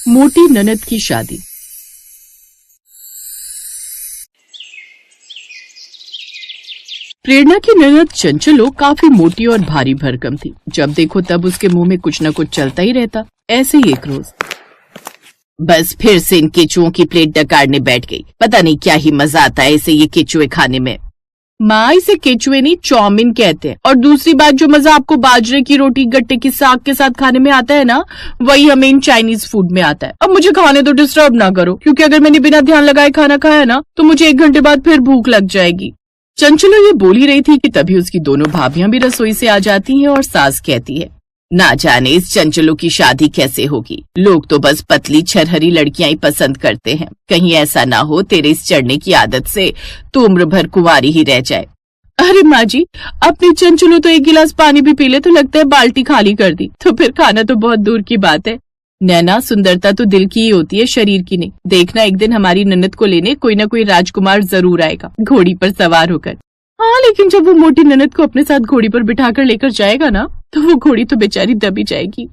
मोटी ननद की शादी। प्रेरणा की ननद चंचलो काफी मोटी और भारी भरकम थी। जब देखो तब उसके मुंह में कुछ न कुछ चलता ही रहता। ऐसे ही एक रोज बस फिर से इन केचुओं की प्लेट डकारने बैठ गई। पता नहीं क्या ही मजा आता है इसे ये केचुए खाने में। माँ, इसे केचुए नहीं चाउमीन कहते हैं। और दूसरी बात, जो मजा आपको बाजरे की रोटी गट्टे की साग के साथ खाने में आता है ना, वही हमें इन चाइनीज फूड में आता है। अब मुझे खाने तो डिस्टर्ब ना करो, क्योंकि अगर मैंने बिना ध्यान लगाए खाना खाया ना तो मुझे 1 घंटे बाद फिर भूख लग जाएगी। चंचलो ये बोल ही रही थी कि तभी उसकी दोनों भाभियां भी रसोई से आ जाती हैं और सास कहती है, ना जाने इस चंचलो की शादी कैसे होगी। लोग तो बस पतली छरहरी लड़कियां ही पसंद करते हैं। कहीं ऐसा ना हो तेरे इस चढ़ने की आदत से तू उम्र भर कुंवारी ही रह जाए। अरे माँ जी, अपनी चंचलो तो 1 गिलास पानी भी पी ले तो लगता है बाल्टी खाली कर दी, तो फिर खाना तो बहुत दूर की बात है। नैना, सुंदरता तो दिल की ही होती है, शरीर की नहीं। देखना एक दिन हमारी ननद को लेने कोई ना कोई राजकुमार जरूर आएगा, घोड़ी पर सवार होकर। हाँ, लेकिन जब वो मोटी ननद को अपने साथ घोड़ी पर बिठाकर लेकर जाएगा ना, तो वो घोड़ी तो बेचारी दबी जाएगी।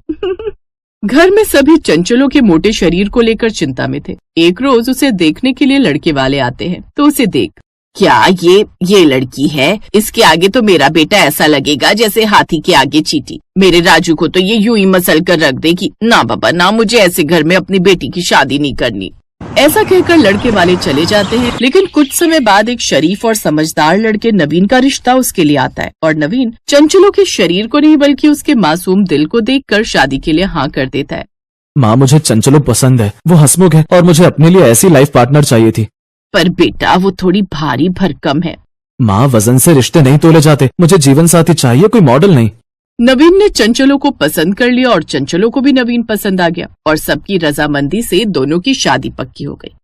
घर में सभी चंचलों के मोटे शरीर को लेकर चिंता में थे। एक रोज उसे देखने के लिए लड़के वाले आते हैं, तो उसे देख, क्या ये लड़की है? इसके आगे तो मेरा बेटा ऐसा लगेगा जैसे हाथी के आगे चींटी। मेरे राजू को तो ये यूं ही मसल कर रख देगी। ना बाबा ना, मुझे ऐसे घर में अपनी बेटी की शादी नहीं करनी। ऐसा कहकर लड़के वाले चले जाते हैं। लेकिन कुछ समय बाद एक शरीफ और समझदार लड़के नवीन का रिश्ता उसके लिए आता है, और नवीन चंचलो के शरीर को नहीं बल्कि उसके मासूम दिल को देखकर शादी के लिए हाँ कर देता है। माँ, मुझे चंचलो पसंद है, वो हंसमुख है और मुझे अपने लिए ऐसी लाइफ पार्टनर चाहिए थी। पर बेटा, वो थोड़ी भारी भरकम है। माँ, वजन से रिश्ते नहीं तोले जाते, मुझे जीवन साथी चाहिए, कोई मॉडल नहीं। नवीन ने चंचलो को पसंद कर लिया और चंचलो को भी नवीन पसंद आ गया, और सबकी रजामंदी से दोनों की शादी पक्की हो गई।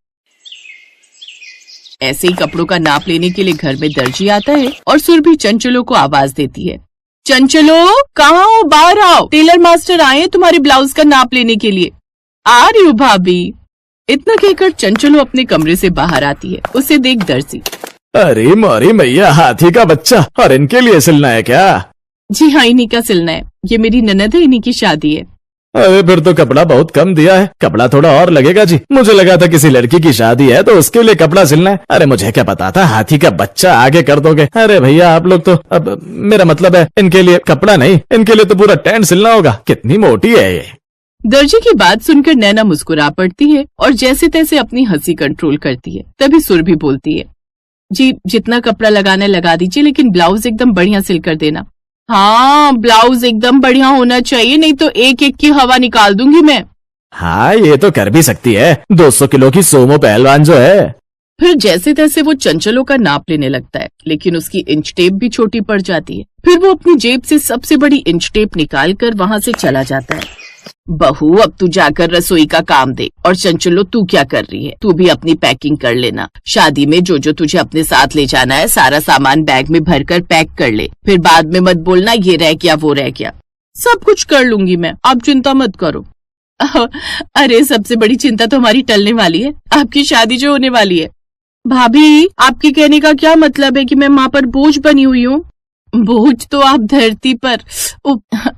ऐसे ही कपड़ों का नाप लेने के लिए घर में दर्जी आता है और सुरभि चंचलो को आवाज देती है, चंचलो कहाँ हो? बाहर आओ, टेलर मास्टर आए हैं तुम्हारे ब्लाउज का नाप लेने के लिए। आ रही हूँ भाभी। इतना कहकर चंचलो अपने कमरे से बाहर आती है। उसे देख दर्जी, अरे मोरी मैया, हाथी का बच्चा, और इनके लिए सिलना है क्या? जी हाँ, इन्हीं का सिलना है। ये मेरी ननद है, इन्हीं की शादी है। अरे फिर तो कपड़ा बहुत कम दिया है, कपड़ा थोड़ा और लगेगा जी। मुझे लगा था किसी लड़की की शादी है तो उसके लिए कपड़ा सिलना है। अरे मुझे क्या पता था हाथी का बच्चा आगे कर दोगे। अरे भैया, आप लोग तो, अब मेरा मतलब है इनके लिए कपड़ा नहीं, इनके लिए तो पूरा टेंट सिलना होगा। कितनी मोटी है ये। दर्जी की बात सुनकर नैना मुस्कुरा पड़ती है और जैसे तैसे अपनी हंसी कंट्रोल करती है। तभी सुरभि बोलती है, जी जितना कपड़ा लगाना है लगा दीजिए, लेकिन ब्लाउज एकदम बढ़िया सिल कर देना। हाँ, ब्लाउज एकदम बढ़िया होना चाहिए, नहीं तो एक एक की हवा निकाल दूंगी मैं। हाँ, ये तो कर भी सकती है, 200 किलो की सोमो पहलवान जो है। फिर जैसे तैसे वो चंचलो का नाप लेने लगता है, लेकिन उसकी इंच टेप भी छोटी पड़ जाती है। फिर वो अपनी जेब से सबसे बड़ी इंच टेप निकाल कर वहाँ से चला जाता है। बहू, अब तू जाकर रसोई का काम दे। और चंचलो, तू क्या कर रही है? तू भी अपनी पैकिंग कर लेना। शादी में जो जो तुझे अपने साथ ले जाना है सारा सामान बैग में भरकर पैक कर ले। फिर बाद में मत बोलना ये रह गया वो रह गया। सब कुछ कर लूंगी मैं, आप चिंता मत करो। अरे सबसे बड़ी चिंता तो हमारी टलने वाली है, आपकी शादी जो होने वाली है। भाभी, आपके कहने का क्या मतलब है कि मैं माँ पर बोझ बनी हुई हूँ? बोझ तो आप धरती पर।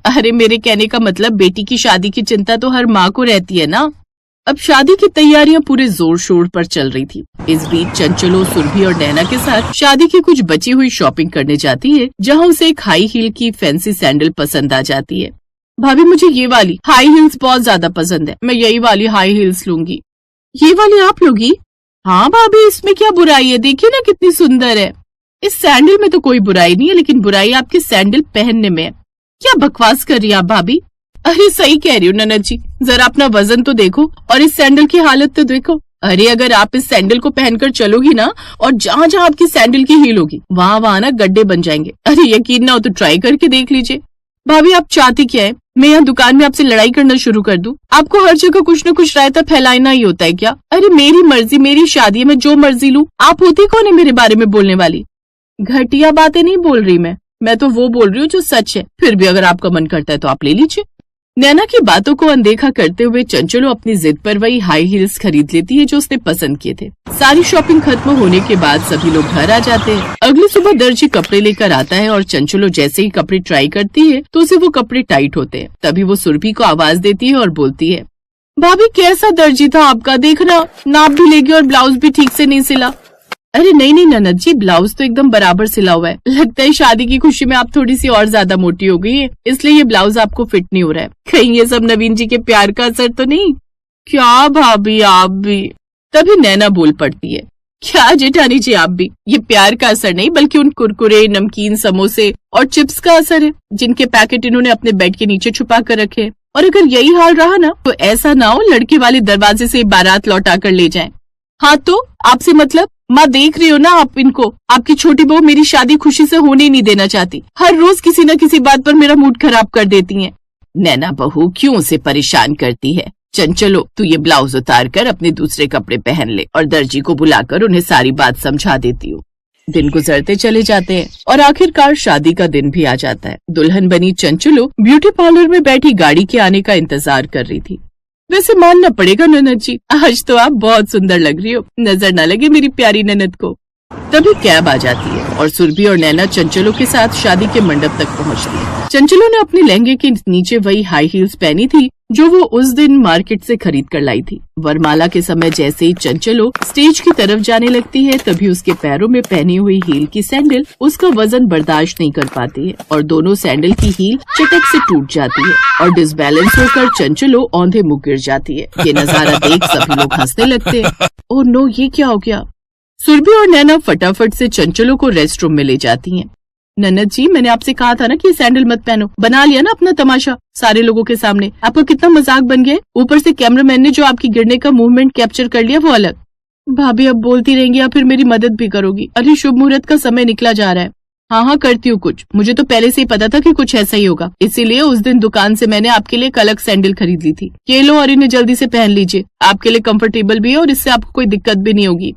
अरे मेरे कहने का मतलब बेटी की शादी की चिंता तो हर माँ को रहती है ना। अब शादी की तैयारियां पूरे जोर शोर पर चल रही थी। इस बीच चंचलो सुरभि और नैना के साथ शादी की कुछ बची हुई शॉपिंग करने जाती है, जहां उसे एक हाई हील की फैंसी सैंडल पसंद आ जाती है। भाभी, मुझे ये वाली हाई हील्स बहुत ज्यादा पसंद है, मैं यही वाली हाई हील्स लूंगी। ये वाली आप लोगी? हाँ भाभी, इसमें क्या बुराई है, देखिए ना कितनी सुंदर है। इस सैंडल में तो कोई बुराई नहीं है, लेकिन बुराई आपके सैंडल पहनने में है। क्या बकवास कर रही है आप भाभी? अरे सही कह रही हो ननद जी, जरा अपना वजन तो देखो और इस सैंडल की हालत तो देखो। अरे अगर आप इस सैंडल को पहनकर चलोगी ना, और जहाँ जहाँ आपकी सैंडल की हील होगी वहाँ ना गड्ढे बन जाएंगे। अरे यकीन ना हो तो ट्राई करके देख लीजिए। भाभी, आप चाहती क्या है? मैं यहाँ दुकान में आपसे लड़ाई करना शुरू कर दूं? आपको हर जगह कुछ न कुछ रायता फैलाना ही होता है क्या? अरे मेरी मर्जी, मेरी शादी है, मैं जो मर्जी लूं। आप होती कौन है मेरे बारे में बोलने वाली? घटिया बातें नहीं बोल रही मैं तो वो बोल रही हूँ जो सच है। फिर भी अगर आपका मन करता है तो आप ले लीजिए। नैना की बातों को अनदेखा करते हुए चंचलो अपनी जिद पर वही हाई हील्स खरीद लेती है जो उसने पसंद किए थे। सारी शॉपिंग खत्म होने के बाद सभी लोग घर आ जाते हैं। अगली सुबह दर्जी कपड़े लेकर आता है और चंचलो जैसे ही कपड़े ट्राई करती है तो उसे वो कपड़े टाइट होते हैं। तभी वो सुरभि को आवाज देती है और बोलती है, भाभी कैसा दर्जी था आपका, देखना नाप भी लेगी और ब्लाउज भी ठीक से नहीं सिला। अरे नहीं नहीं ननद जी, ब्लाउज तो एकदम बराबर सिला हुआ है। लगता है शादी की खुशी में आप थोड़ी सी और ज्यादा मोटी हो गई है, इसलिए ये ब्लाउज आपको फिट नहीं हो रहा है। कहीं ये सब नवीन जी के प्यार का असर तो नहीं? क्या भाभी आप भी। तभी नैना बोल पड़ती है, क्या जेठानी जी आप भी, ये प्यार का असर नहीं बल्कि उन कुरकुरे, नमकीन, समोसे और चिप्स का असर है जिनके पैकेट इन्होंने अपने बेड के नीचे छुपा कर रखे हैं। और अगर यही हाल रहा ना तो ऐसा ना हो लड़के वाले दरवाजे से बारात लौटा कर ले जाएं। हाँ तो आपसे मतलब, माँ देख रही हो ना आप इनको, आपकी छोटी बहू मेरी शादी खुशी से होने ही नहीं देना चाहती, हर रोज किसी न किसी बात पर मेरा मूड खराब कर देती हैं। नैना बहू क्यों उसे परेशान करती है, चंचलो तू ये ब्लाउज उतार कर अपने दूसरे कपड़े पहन ले और दर्जी को बुलाकर उन्हें सारी बात समझा देती हूँ। दिन गुजरते चले जाते हैं और आखिरकार शादी का दिन भी आ जाता है। दुल्हन बनी चंचलो ब्यूटी पार्लर में बैठी गाड़ी के आने का इंतजार कर रही थी। वैसे मानना पड़ेगा ननद जी, आज तो आप बहुत सुंदर लग रही हो, नजर न लगे मेरी प्यारी ननद को। तभी कैब आ जाती है और सुरभि और नैना चंचलो के साथ शादी के मंडप तक पहुंचती है। चंचलो ने अपने लहंगे के नीचे वही हाई हील्स पहनी थी जो वो उस दिन मार्केट से खरीद कर लाई थी। वरमाला के समय जैसे ही चंचलो स्टेज की तरफ जाने लगती है तभी उसके पैरों में पहनी हुई हील की सैंडल उसका वजन बर्दाश्त नहीं कर पाती है और दोनों सैंडल की हील चटक से टूट जाती है और डिसबैलेंस होकर चंचलो औंधे मुँह गिर जाती है। ये नजारा देख सभी लोग हंसने लगते हैं। ओह नो, ये क्या हो गया। सुरभि और नैना फटाफट से चंचलो को रेस्ट रूम में ले जाती हैं। ननद जी, मैंने आपसे कहा था ना कि ये सैंडल मत पहनो, बना लिया ना अपना तमाशा सारे लोगों के सामने। आपका कितना मजाक बन गया, ऊपर से कैमरामैन ने जो आपकी गिरने का मूवमेंट कैप्चर कर लिया वो अलग। भाभी अब बोलती रहेंगी या फिर मेरी मदद भी करोगी? अरे शुभ मुहूर्त का समय निकला जा रहा है। हाँ हाँ करती हूँ कुछ, मुझे तो पहले से ही पता था कि कुछ ऐसा ही होगा, इसीलिए उस दिन दुकान से मैंने आपके लिए एक अलग सैंडल खरीद ली थी। ये लो और इन्हें जल्दी से पहन लीजिए, आपके लिए कंफर्टेबल भी है और इससे आपको कोई दिक्कत भी नहीं होगी।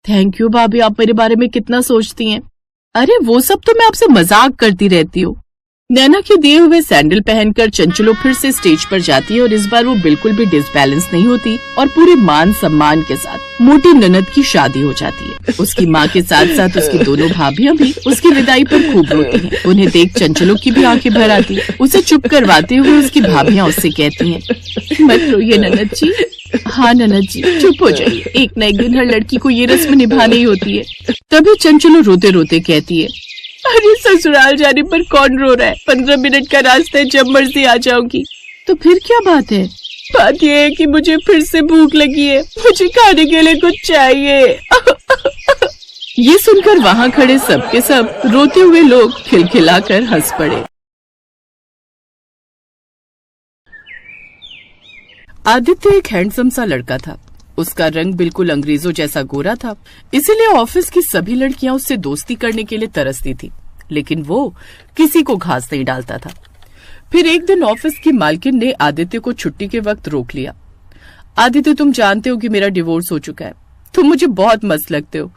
थैंक यू भाभी, आप मेरे बारे में कितना सोचती हैं। अरे वो सब तो मैं आपसे मजाक करती रहती हूँ। नैना के दिए हुए सैंडल पहनकर चंचलो फिर से स्टेज पर जाती है और इस बार वो बिल्कुल भी डिसबैलेंस नहीं होती और पूरे मान सम्मान के साथ मोटी ननद की शादी हो जाती है। उसकी माँ के साथ साथ उसकी दोनों भाभियां भी उसकी विदाई पर खूब रोती हैं। उन्हें देख चंचलो की भी आंखें भर आती है। उसे चुप करवाते हुए उसकी भाभियां उससे कहती हैं, मत रोइए ननद जी। हाँ ननद जी चुप हो जाइए, एक न एक दिन हर लड़की को ये रस्म निभानी ही होती है। तभी चंचलो रोते रोते कहती है, अरे ससुराल जाने पर कौन रो रहा है, 15 मिनट का रास्ता है, जब मर्जी आ जाऊंगी। तो फिर क्या बात है? बात ये है कि मुझे फिर से भूख लगी है, मुझे खाने के लिए कुछ चाहिए। ये सुनकर वहाँ खड़े सब के सब रोते हुए लोग खिलखिलाकर हंस पड़े। आदित्य एक हैंडसम सा लड़का था। उसका रंग बिल्कुल अंग्रेजों जैसा गोरा था, इसीलिए ऑफिस की सभी लड़कियां उससे दोस्ती करने के लिए तरसती थी, लेकिन वो किसी को घास नहीं डालता था। फिर एक दिन ऑफिस की मालकिन ने आदित्य को छुट्टी के वक्त रोक लिया। आदित्य, तुम जानते हो कि मेरा डिवोर्स हो चुका है, तुम मुझे बहुत मस्त लगते हो,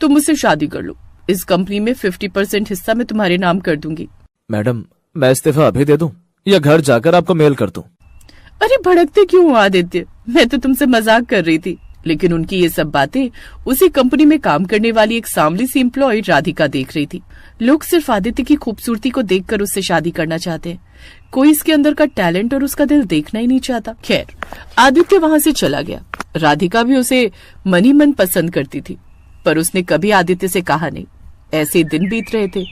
तुम मुझसे शादी कर लो, इस कंपनी में 50% हिस्सा मैं तुम्हारे नाम कर दूंगी। मैडम, मैं इस्तीफा अभी दे दूं या घर जाकर आपको मेल कर दूं? अरे भड़कते क्यों हो आदित्य, मैं तो तुमसे मजाक कर रही थी। लेकिन उनकी ये सब बातें उसी कंपनी में काम करने वाली एक सांवली सी एम्प्लॉय राधिका देख रही थी। लोग सिर्फ आदित्य की खूबसूरती को देखकर उससे शादी करना चाहते हैं, कोई इसके अंदर का टैलेंट और उसका दिल देखना ही नहीं चाहता। खैर, आदित्य वहाँ से चला गया। राधिका भी उसे मन ही मन पसंद करती थी, पर उसने कभी आदित्य से कहा नहीं। ऐसे दिन बीत रहे थे।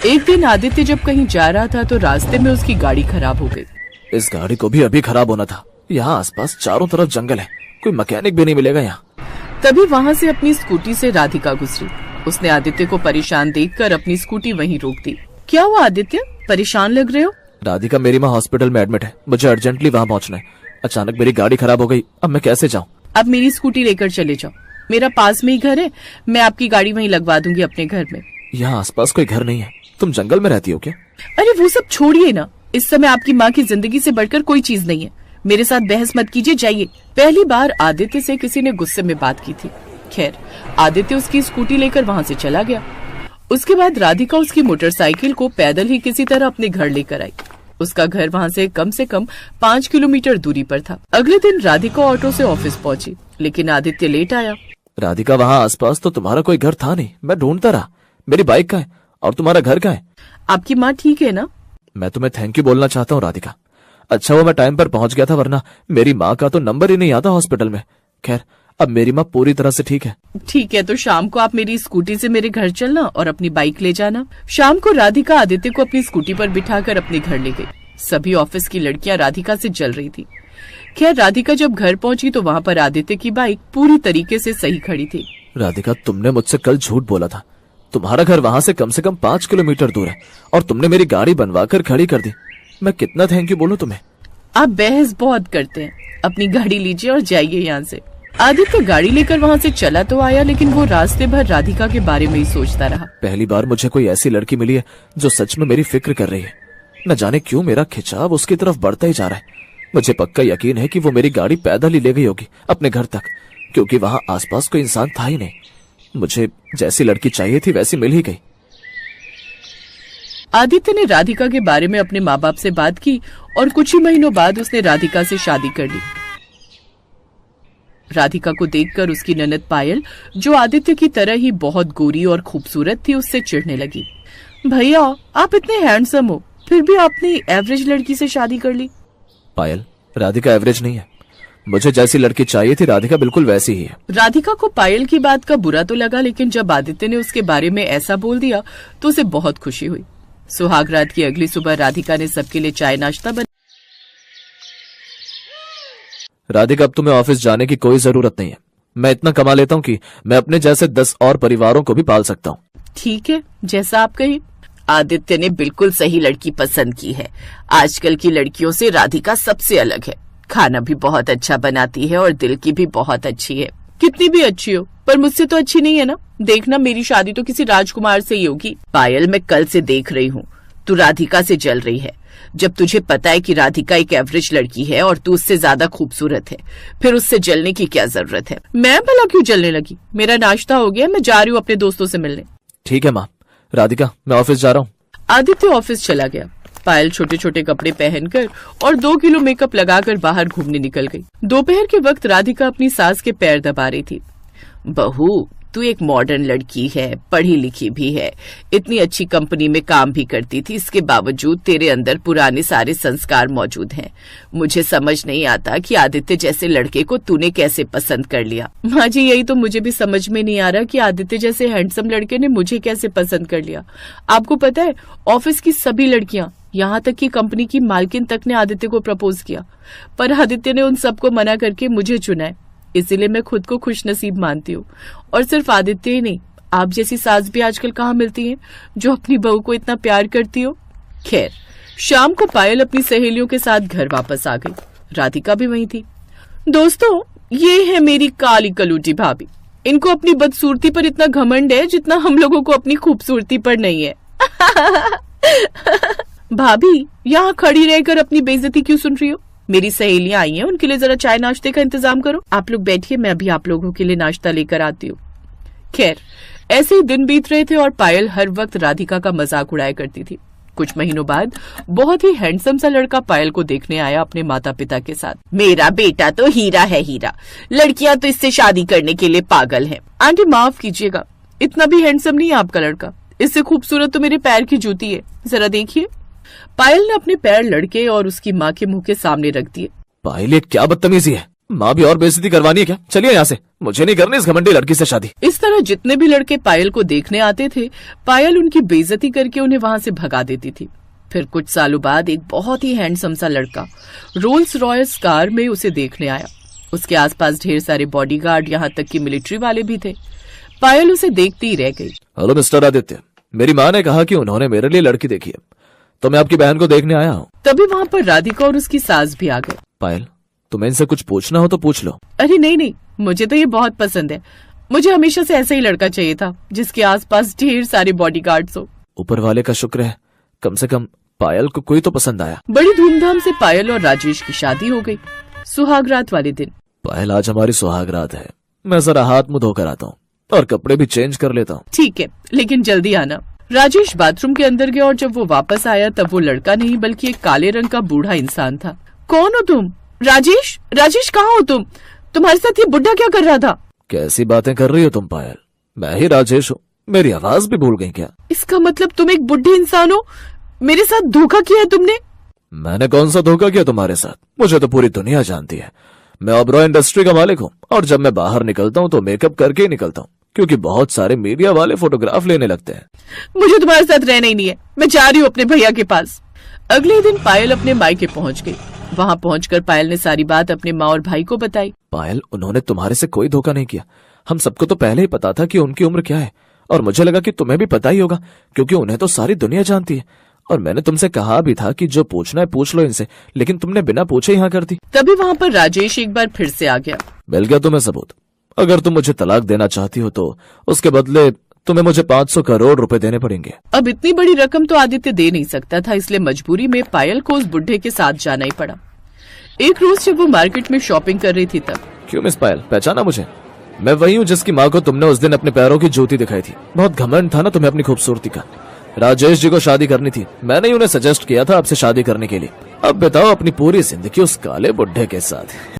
एक दिन आदित्य जब कहीं जा रहा था तो रास्ते में उसकी गाड़ी खराब हो गई। इस गाड़ी को भी अभी खराब होना था। यहाँ आसपास चारों तरफ जंगल है, कोई मैकेनिक भी नहीं मिलेगा यहाँ। तभी वहाँ से अपनी स्कूटी से राधिका गुजरी। उसने आदित्य को परेशान देखकर अपनी स्कूटी वहीं रोक दी। क्या हुआ आदित्य, परेशान लग रहे हो? राधिका, मेरी माँ हॉस्पिटल में एडमिट है, मुझे अर्जेंटली वहाँ पहुँचना है। अचानक मेरी गाड़ी खराब हो गई, अब मैं कैसे जाऊँ? अब मेरी स्कूटी लेकर चले जाओ, मेरा पास में ही घर है, मैं आपकी गाड़ी वहीं लगवा दूंगी अपने घर में। यहाँ आसपास कोई घर नहीं है, तुम जंगल में रहती हो क्या? अरे वो सब छोड़िए ना, इस समय आपकी माँ की जिंदगी से बढ़कर कोई चीज नहीं है। मेरे साथ बहस मत कीजिए, जाइए। पहली बार आदित्य से किसी ने गुस्से में बात की थी। खैर, आदित्य उसकी स्कूटी लेकर वहाँ से चला गया। उसके बाद राधिका उसकी मोटरसाइकिल को पैदल ही किसी तरह अपने घर लेकर आई। उसका घर वहाँ से कम 5 किलोमीटर दूरी पर था। अगले दिन राधिका ऑटो से ऑफिस पहुंची, लेकिन आदित्य लेट आया। राधिका, वहाँ आसपास तो तुम्हारा कोई घर था नहीं, मैं ढूंढता रहा। मेरी बाइक कहाँ है और तुम्हारा घर कहाँ है? आपकी माँ ठीक है ना? मैं तुम्हें थैंक यू बोलना चाहता हूँ राधिका, अच्छा वो मैं टाइम पर पहुंच गया था, वरना मेरी माँ का तो नंबर ही नहीं आता हॉस्पिटल में। खैर, अब मेरी माँ पूरी तरह से ठीक है। ठीक है, तो शाम को आप मेरी स्कूटी से मेरे घर चलना और अपनी बाइक ले जाना। शाम को राधिका आदित्य को अपनी स्कूटी पर बिठाकर अपने घर ले गई। सभी ऑफिस की लड़कियां राधिका से जल रही थी। खैर, राधिका जब घर पहुंची तो वहाँ पर आदित्य की बाइक पूरी तरीके से सही खड़ी थी। राधिका, तुमने मुझसे कल झूठ बोला था। तुम्हारा घर वहां से कम 5 किलोमीटर दूर है और तुमने मेरी गाड़ी बनवा कर खड़ी कर दी। मैं कितना थैंक यू बोलूं तुम्हें। आप बहस बहुत करते हैं। अपनी गाड़ी लीजिए और जाइए यहाँ से। आदित्य गाड़ी लेकर वहाँ से चला तो आया, लेकिन वो रास्ते भर राधिका के बारे में ही सोचता रहा। पहली बार मुझे कोई ऐसी लड़की मिली है जो सच में मेरी फिक्र कर रही है। न जाने क्यों मेरा खिंचाव उसकी तरफ बढ़ता ही जा रहा है। मुझे पक्का यकीन है कि वो मेरी गाड़ी पैदल ही ले गई होगी अपने घर तक, क्योंकि वहां आसपास कोई इंसान था ही नहीं। मुझे जैसी लड़की चाहिए थी वैसी मिल ही गई। आदित्य ने राधिका के बारे में अपने माँ बाप से बात की और कुछ ही महीनों बाद उसने राधिका से शादी कर ली। राधिका को देखकर उसकी ननद पायल, जो आदित्य की तरह ही बहुत गोरी और खूबसूरत थी, उससे चिढ़ने लगी। भैया, आप इतने हैंडसम हो, फिर भी आपने एवरेज लड़की से शादी कर ली। पायल, राधिका एवरेज नहीं है। मुझे जैसी लड़की चाहिए थी राधिका बिल्कुल वैसी ही है। राधिका को पायल की बात का बुरा तो लगा, लेकिन जब आदित्य ने उसके बारे में ऐसा बोल दिया तो उसे बहुत खुशी हुई। सुहागरात की अगली सुबह राधिका ने सबके लिए चाय नाश्ता बना। राधिका, अब तुम्हें ऑफिस जाने की कोई जरूरत नहीं है। मैं इतना कमा लेता हूँ कि मैं अपने जैसे 10 और परिवारों को भी पाल सकता हूँ। ठीक है, जैसा आप कहिए। आदित्य ने बिल्कुल सही लड़की पसंद की है। आजकल की लड़कियों से राधिका सबसे अलग है। खाना भी बहुत अच्छा बनाती है और दिल की भी बहुत अच्छी है। कितनी भी अच्छी हो, पर मुझसे तो अच्छी नहीं है ना। देखना, मेरी शादी तो किसी राजकुमार से ही होगी। पायल, मैं कल से देख रही हूँ तू राधिका से जल रही है। जब तुझे पता है कि राधिका एक एवरेज लड़की है और तू उससे ज्यादा खूबसूरत है, फिर उससे जलने की क्या जरूरत है। मैं भला क्यों जलने लगी? मेरा नाश्ता हो गया, मैं जा रही हूँ अपने दोस्तों से मिलने। ठीक है माँ। राधिका, मैं ऑफिस जा रहा हूँ। आदित्य ऑफिस चला गया। पायल छोटे छोटे कपड़े पहनकर और 2 किलो मेकअप लगाकर बाहर घूमने निकल गई। दोपहर के वक्त राधिका अपनी सास के पैर दबा रही थी। बहू, तू एक मॉडर्न लड़की है, पढ़ी लिखी भी है, इतनी अच्छी कंपनी में काम भी करती थी, इसके बावजूद तेरे अंदर पुराने सारे संस्कार मौजूद हैं। मुझे समझ नहीं आता कि आदित्य जैसे लड़के को तूने कैसे पसंद कर लिया। माँ जी, यही तो मुझे भी समझ में नहीं आ रहा कि आदित्य जैसे हैंडसम लड़के ने मुझे कैसे पसंद कर लिया। आपको पता है, ऑफिस की सभी लड़कियां, यहाँ तक कि कंपनी की मालकिन तक ने आदित्य को प्रपोज किया, पर आदित्य ने उन सबको मना करके मुझे चुना है। इसीलिए मैं खुद को खुश नसीब मानती हूँ। और सिर्फ आदित्य ही नहीं, आप जैसी सास भी आजकल कहाँ मिलती है जो अपनी बहू को इतना प्यार करती हो। खैर, शाम को पायल अपनी सहेलियों के साथ घर वापस आ गई। राधिका भी वहीं थी। दोस्तों, ये है मेरी काली कलूटी भाभी। इनको अपनी बदसूरती पर इतना घमंड है जितना हम लोगों को अपनी खूबसूरती पर नहीं है। भाभी, यहाँ खड़ी रहकर अपनी बेइज्जती क्यों सुन रही हो? मेरी सहेलियां आई हैं, उनके लिए जरा चाय नाश्ते का इंतजाम करो। आप लोग बैठिए, मैं अभी आप लोगों के लिए नाश्ता लेकर आती हूँ। खैर, ऐसे ही दिन बीत रहे थे और पायल हर वक्त राधिका का मजाक उड़ाया करती थी। कुछ महीनों बाद बहुत ही हैंडसम सा लड़का पायल को देखने आया अपने माता पिता के साथ। मेरा बेटा तो हीरा है, हीरा। लड़कियां तो इससे शादी करने के लिए पागल हैं। आंटी, माफ कीजिएगा, इतना भी हैंडसम नहीं है आपका लड़का। इससे खूबसूरत तो मेरे पैर की जूती है, जरा देखिए। पायल ने अपने पैर लड़के और उसकी माँ के मुंह के सामने रख दिए। पायल, ये क्या बदतमीजी है? माँ भी और बेइज्जती करवानी है क्या? चलिए यहाँ से, मुझे नहीं करनी इस घमंडी लड़की से शादी। इस तरह जितने भी लड़के पायल को देखने आते थे, पायल उनकी बेइज्जती करके उन्हें वहाँ से भगा देती थी। फिर कुछ सालों बाद एक बहुत ही हैंडसम सा लड़का रोल्स रॉयस कार में उसे देखने आया। उसके आसपास ढेर सारे बॉडीगार्ड, यहाँ तक कि मिलिट्री वाले भी थे। पायल उसे देखती ही रह गई। हेलो मिस्टर आदित्य, मेरी माँ ने कहा कि उन्होंने मेरे लिए लड़की देखी है, तो मैं आपकी बहन को देखने आया हूँ। तभी वहाँ पर राधिका और उसकी सास भी आ गए। पायल, तुम्हें इनसे कुछ पूछना हो तो पूछ लो। अरे नहीं, मुझे तो ये बहुत पसंद है। मुझे हमेशा से ऐसा ही लड़का चाहिए था जिसके आसपास ढेर सारे बॉडीगार्ड्स हो। ऊपर वाले का शुक्र है, कम से कम पायल को कोई तो पसंद आया। बड़ी धूमधाम से पायल और राजेश की शादी हो गई, सुहागरात वाले दिन। पायल, आज हमारी सुहागरात है। मैं जरा हाथ मुंह धोकर आता हूँ और कपड़े भी चेंज कर लेता हूँ। ठीक है, लेकिन जल्दी आना। राजेश बाथरूम के अंदर गया और जब वो वापस आया तब वो लड़का नहीं बल्कि एक काले रंग का बूढ़ा इंसान था। कौन हो तुम? राजेश, राजेश कहाँ हो तुम? तुम्हारे साथ ये बुढ़ा क्या कर रहा था? कैसी बातें कर रही हो तुम पायल? मैं ही राजेश हूँ। मेरी आवाज भी भूल गई क्या? इसका मतलब तुम एक बुढ़े इंसान हो? मेरे साथ धोखा किया है तुमने? मैंने कौन सा धोखा किया तुम्हारे साथ? मुझे तो पूरी दुनिया जानती है। मैं ओबरॉय इंडस्ट्री का मालिक हूँ और जब मैं बाहर निकलता हूँ तो मेकअप करके ही निकलता हूँ, क्योंकि बहुत सारे मीडिया वाले फोटोग्राफ लेने लगते हैं। मुझे तुम्हारे साथ रहना ही नहीं है, मैं जा रही हूँ अपने भैया के पास। अगले दिन पायल अपने मायके पहुंच गई। वहां पहुंचकर पायल ने सारी बात अपने माँ और भाई को बताई। पायल, उन्होंने तुम्हारे से कोई धोखा नहीं किया। हम सबको तो पहले ही पता था कि उनकी उम्र क्या है, और मुझे लगा कि तुम्हें भी पता ही होगा, क्योंकि उन्हें तो सारी दुनिया जानती है। और मैंने तुमसे कहा भी था कि जो पूछना है पूछ लो इनसे, लेकिन तुमने बिना पूछे ही हाँ कर दी। तभी वहाँ पर राजेश एक बार फिर से आ गया। मिल गया तुम्हें सबूत। अगर तुम मुझे तलाक देना चाहती हो तो उसके बदले तुम्हें मुझे 500 करोड़ रुपए देने पड़ेंगे। अब इतनी बड़ी रकम तो आदित्य दे नहीं सकता था, इसलिए मजबूरी में पायल को उस बुढ़े के साथ जाना ही पड़ा। एक रोज जब वो मार्केट में शॉपिंग कर रही थी तब। क्यों मिस पायल, पहचाना मुझे? मैं वही हूँ जिसकी माँ को तुमने उस दिन अपने पैरों की जूती दिखाई थी। बहुत घमंड था ना तुम्हें अपनी खूबसूरती का। राजेश जी को शादी करनी थी, मैंने ही उन्हें सजेस्ट किया था आपसे शादी करने के लिए। अब बताओ अपनी पूरी जिंदगी उस काले बुढ़े के साथ।